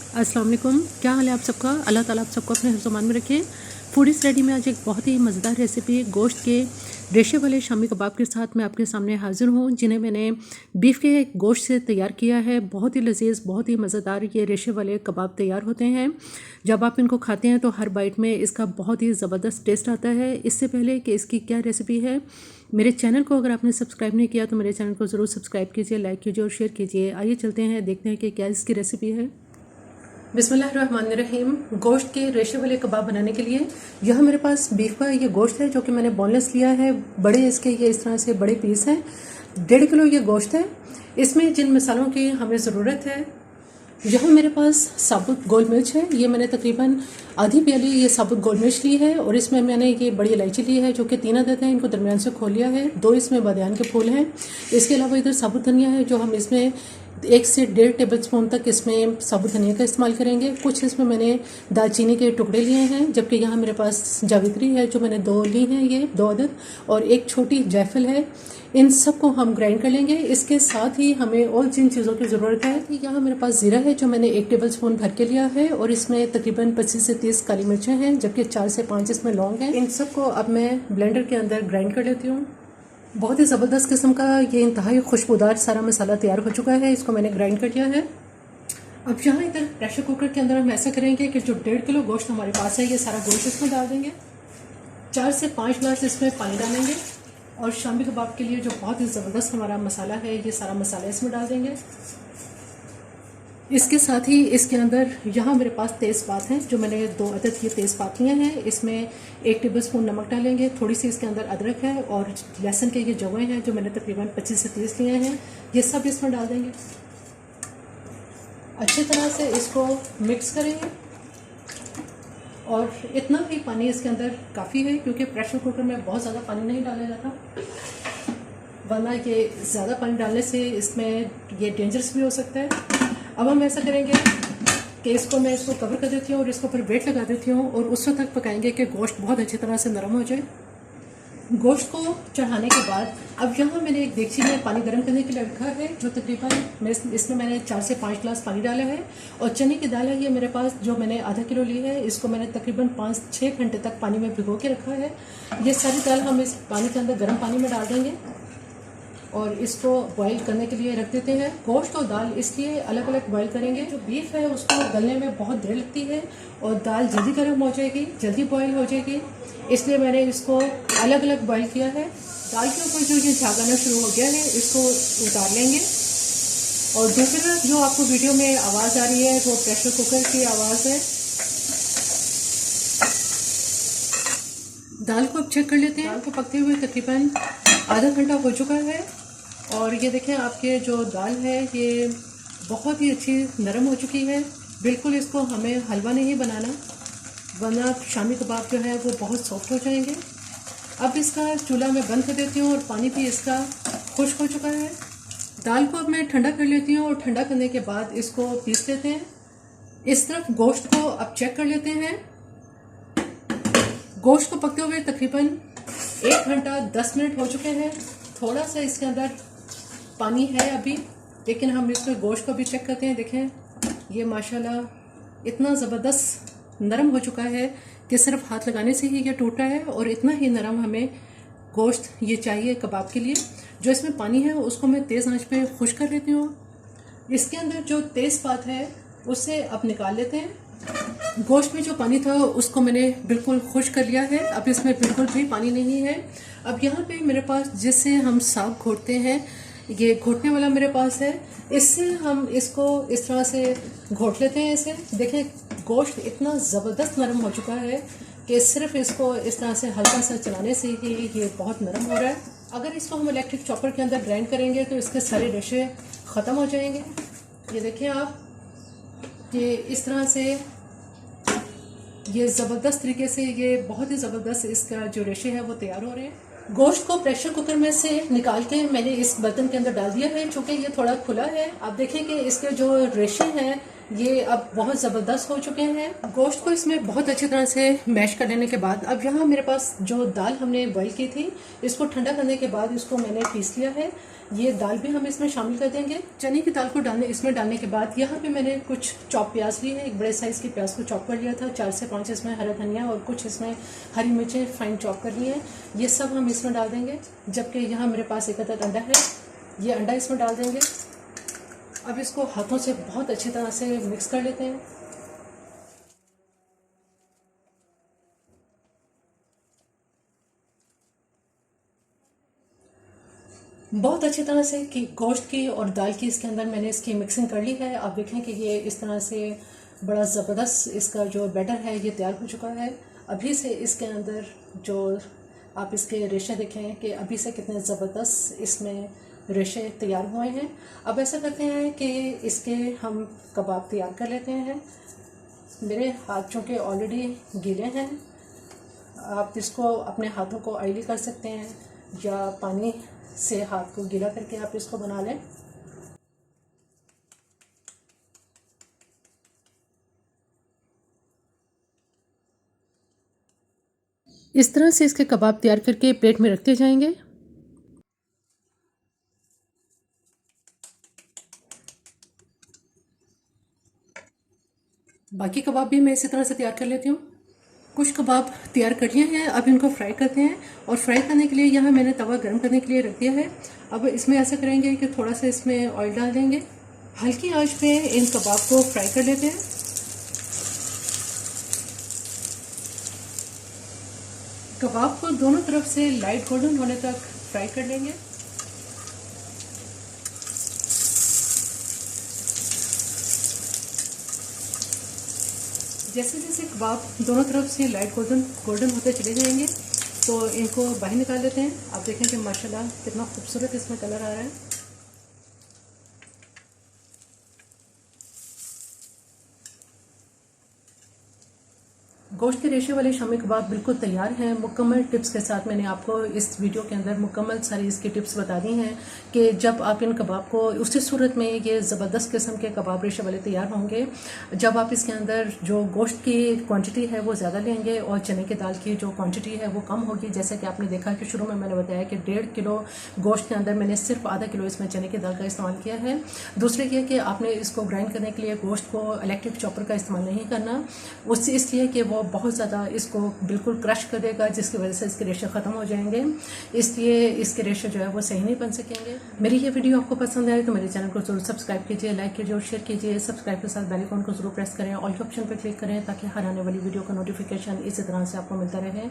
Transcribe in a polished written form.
अस्सलाम वालेकुम। क्या हाल है आप सबका? अल्लाह ताला आप सबको अपने हिफ्ज़-ओ-मान में रखे। फूडी स्टडी में आज एक बहुत ही मज़ेदार रेसिपी गोश्त के रेशे वाले शामी कबाब के साथ मैं आपके सामने हाज़िर हूँ, जिन्हें मैंने बीफ के गोश्त से तैयार किया है। बहुत ही लज़ीज़, बहुत ही मज़ेदार ये रेशे वाले कबाब तैयार होते हैं। जब आप इनको खाते हैं तो हर बाइट में इसका बहुत ही ज़बरदस्त टेस्ट आता है। इससे पहले कि इसकी क्या रेसिपी है, मेरे चैनल को अगर आपने सब्सक्राइब नहीं किया तो मेरे चैनल को ज़रूर सब्सक्राइब कीजिए, लाइक कीजिए और शेयर कीजिए। आइए चलते हैं, देखते हैं कि क्या इसकी रेसिपी है। बिस्मिल्लाहिर्रहमानिर्रहीम। गोश्त के रेशे वाले कबाब बनाने के लिए यह मेरे पास बीफ का ये गोश्त है जो कि मैंने बोनलेस लिया है। बड़े इसके ये इस तरह से बड़े पीस हैं। 1.5 किलो ये गोश्त है। इसमें जिन मसालों की हमें ज़रूरत है, यहाँ मेरे पास साबुत गोल मिर्च है। ये मैंने तकरीबन आधी प्याली ये साबुत गोल मिर्च ली है और इसमें मैंने ये बड़ी इलायची ली है जो कि 3 अदद है। इनको दरमियान से खोल लिया है। 2 इसमें बादियान के फूल हैं। इसके अलावा इधर साबुत धनिया है जो हम इसमें 1 से 1.5 टेबल स्पून तक इसमें साबुत धनिया का इस्तेमाल करेंगे। कुछ इसमें मैंने दालचीनी के टुकड़े लिए हैं, जबकि यहाँ मेरे पास जावित्री है जो मैंने 2 ली हैं, ये 2 अदद, और एक छोटी जायफल है। इन सब को हम ग्राइंड कर लेंगे। इसके साथ ही हमें और जिन चीज़ों की ज़रूरत है, यहाँ मेरे पास ज़ीरा है जो मैंने 1 टेबल स्पून भर के लिया है और इसमें तकरीबन 25 से 30 काली मिर्चें हैं, जबकि 4 से 5 इसमें लौंग हैं। इन सब को अब मैं ब्लेंडर के अंदर ग्राइंड कर लेती हूँ। बहुत ही ज़बरदस्त किस्म का ये इंतहाई खुशबूदार सारा मसाला तैयार हो चुका है। इसको मैंने ग्राइंड कर लिया है। अब यहाँ इधर प्रेशर कुकर के अंदर हम ऐसा करेंगे कि जो 1.5 किलो गोश्त हमारे पास है, ये सारा गोश्त इसमें डाल देंगे। 4 से 5 ग्लास इसमें पानी डालेंगे और शामी कबाब के लिए जो बहुत ही ज़बरदस्त हमारा मसाला है, ये सारा मसाला इसमें डाल देंगे। इसके साथ ही इसके अंदर यहाँ मेरे पास तेज़पात हैं जो मैंने 2 अदद ये तेज़पात लिए हैं। इसमें 1 टेबल स्पून नमक डालेंगे। थोड़ी सी इसके अंदर अदरक है और लहसुन के ये जवे हैं जो मैंने तकरीबन 25 से 30 लिए हैं। ये सब इसमें डाल देंगे। अच्छी तरह से इसको मिक्स करेंगे और इतना ही पानी इसके अंदर काफ़ी है, क्योंकि प्रेशर कुकर में बहुत ज़्यादा पानी नहीं डाला जाता, वरना ये ज़्यादा पानी डालने से इसमें ये डेंजरस भी हो सकता है। अब हम ऐसा करेंगे कि मैं इसको कवर कर देती हूँ और इसके ऊपर वेट लगा देती हूँ और उस वक्त तक पकाएंगे कि गोश्त बहुत अच्छी तरह से नरम हो जाए। गोश्त को चढ़ाने के बाद अब यहाँ मैंने एक देगची में पानी गर्म करने के लिए रखा है, जो तकरीबन इसमें मैंने 4 से 5 ग्लास पानी डाला है। और चने की दाल है ये मेरे पास, जो मैंने आधा किलो ली है। इसको मैंने तकरीबन 5-6 घंटे तक पानी में भिगो के रखा है। ये सारी दाल हम इस पानी के अंदर गर्म पानी में डाल देंगे और इसको बॉईल करने के लिए रख देते हैं। गोश्त और दाल इसलिए अलग अलग बॉईल करेंगे, जो बीफ है उसको गलने में बहुत देर लगती है और दाल जल्दी गर्म हो जाएगी, जल्दी बॉईल हो जाएगी, इसलिए मैंने इसको अलग अलग बॉईल किया है। दाल के ऊपर जो ये झाग आना शुरू हो गया है, इसको उतार लेंगे। और दूसरी तरफ जो आपको वीडियो में आवाज़ आ रही है वो प्रेशर कुकर की आवाज़ है। दाल को अब चेक कर लेते हैं। दाल को पकते हुए तकरीबन आधा घंटा हो चुका है और ये देखें आपके जो दाल है ये बहुत ही अच्छी नरम हो चुकी है। बिल्कुल इसको हमें हलवा नहीं बनाना, वरना शामी कबाब जो है वो बहुत सॉफ्ट हो जाएंगे। अब इसका चूल्हा मैं बंद कर देती हूँ और पानी भी इसका खुश्क हो चुका है। दाल को अब मैं ठंडा कर लेती हूँ और ठंडा करने के बाद इसको पीस लेते हैं। इस तरफ गोश्त को अब चेक कर लेते हैं। गोश्त को पकते हुए तकरीबन 1 घंटा 10 मिनट हो चुके हैं। थोड़ा सा इसके अंदर पानी है अभी, लेकिन हम इसमें गोश्त को भी चेक करते हैं। देखें ये माशाल्लाह इतना ज़बरदस्त नरम हो चुका है कि सिर्फ हाथ लगाने से ही ये टूटा है और इतना ही नरम हमें गोश्त ये चाहिए कबाब के लिए। जो इसमें पानी है उसको मैं तेज़ आंच पे खुश कर लेती हूँ। इसके अंदर जो तेज़पात है उसे अब निकाल लेते हैं। गोश्त में जो पानी था उसको मैंने बिल्कुल खुश कर लिया है। अब इसमें बिल्कुल भी पानी नहीं है। अब यहाँ पे मेरे पास जिससे हम साग घोटते हैं, ये घोटने वाला मेरे पास है। इससे हम इसको इस तरह से घोट लेते हैं। इसे देखें गोश्त इतना ज़बरदस्त नरम हो चुका है कि सिर्फ इसको इस तरह से हल्का सा चलाने से ही ये बहुत नरम हो रहा है। अगर इसको हम इलेक्ट्रिक चॉपर के अंदर ग्राइंड करेंगे तो इसके सारे रेशे ख़त्म हो जाएंगे। ये देखें आप, ये इस तरह से ये ज़बरदस्त तरीके से ये बहुत ही ज़बरदस्त इसका जो रेशे है वो तैयार हो रहे हैं। गोश्त को प्रेशर कुकर में से निकाल के मैंने इस बर्तन के अंदर डाल दिया है, चूँकि ये थोड़ा खुला है। आप देखें कि इसके जो रेशे हैं ये अब बहुत ज़बरदस्त हो चुके हैं। गोश्त को इसमें बहुत अच्छी तरह से मैश कर लेने के बाद अब यहाँ मेरे पास जो दाल हमने बॉईल की थी, इसको ठंडा करने के बाद इसको मैंने पीस लिया है। ये दाल भी हम इसमें शामिल कर देंगे। चने की दाल को इसमें डालने के बाद यहाँ पे मैंने कुछ चॉप प्याज ली है, एक बड़े साइज़ की प्याज को चॉप कर लिया था, 4 से 5 इसमें हरा धनिया और कुछ इसमें हरी मिर्चें फाइन चॉप कर ली है। ये सब हम इसमें डाल देंगे। जबकि यहाँ मेरे पास एक अदद अंडा है, ये अंडा इसमें डाल देंगे। अब इसको हाथों से बहुत अच्छी तरह से मिक्स कर लेते हैं। बहुत अच्छी तरह से कि गोश्त की और दाल की इसके अंदर मैंने इसकी मिक्सिंग कर ली है। आप देखें कि ये इस तरह से बड़ा ज़बरदस्त इसका जो बैटर है ये तैयार हो चुका है। अभी से इसके अंदर जो आप इसके रेशे देखें कि अभी से कितने ज़बरदस्त इसमें रेशे तैयार हुए हैं। अब ऐसा करते हैं कि इसके हम कबाब तैयार कर लेते हैं। मेरे हाथ चूँकि ऑलरेडी गीले हैं, आप इसको अपने हाथों को ऑयली कर सकते हैं या पानी से हाथ को गीला करके आप इसको बना लें। इस तरह से इसके कबाब तैयार करके प्लेट में रखते जाएंगे। बाकी कबाब भी मैं इसी तरह से तैयार कर लेती हूँ। कुछ कबाब तैयार कर लिए हैं, अब इनको फ्राई करते हैं। और फ्राई करने के लिए यहाँ मैंने तवा गर्म करने के लिए रख दिया है। अब इसमें ऐसा करेंगे कि थोड़ा सा इसमें ऑयल डाल देंगे, हल्की आंच पे इन कबाब को फ्राई कर लेते हैं। कबाब को दोनों तरफ से लाइट गोल्डन होने तक फ्राई कर लेंगे। जैसे जैसे कबाब दोनों तरफ से लाइट गोल्डन होते चले जाएंगे तो इनको बाहर निकाल लेते हैं। आप देखें कि माशाल्लाह कितना खूबसूरत इसमें कलर आ रहा है। गोश्त के रेशे वाले शामी कबाब बिल्कुल तैयार हैं। मुकम्मल टिप्स के साथ मैंने आपको इस वीडियो के अंदर मुकम्मल सारी इसकी टिप्स बता दी हैं कि जब आप इन कबाब को उसी सूरत में ये ज़बरदस्त किस्म के कबाब रेशे वाले तैयार होंगे जब आप इसके अंदर जो गोश्त की क्वांटिटी है वो ज़्यादा लेंगे और चने की दाल की जो क्वांटिटी है वो कम होगी। जैसा कि आपने देखा कि शुरू में मैंने बताया कि 1.5 किलो गोश्त के अंदर मैंने सिर्फ आधा किलो इसमें चने की दाल का इस्तेमाल किया है। दूसरे ये कि आपने इसको ग्राइंड करने के लिए गोश्त को इलेक्ट्रिक चॉपर का इस्तेमाल नहीं करना, उससे इसलिए कि वो बहुत ज़्यादा इसको बिल्कुल क्रश कर देगा, जिसकी वजह से इसके रेशे ख़त्म हो जाएंगे, इसलिए इसके रेशे जो है वो सही नहीं बन सकेंगे। मेरी ये वीडियो आपको पसंद आए तो मेरे चैनल को जरूर सब्सक्राइब कीजिए, लाइक कीजिए और शेयर कीजिए। सब्सक्राइब के साथ बेल आइकन को जरूर प्रेस करें, ऑल के ऑप्शन पर क्लिक करें ताकि हर आने वाली वीडियो का नोटिफिकेशन इसी तरह से आपको मिलता रहे।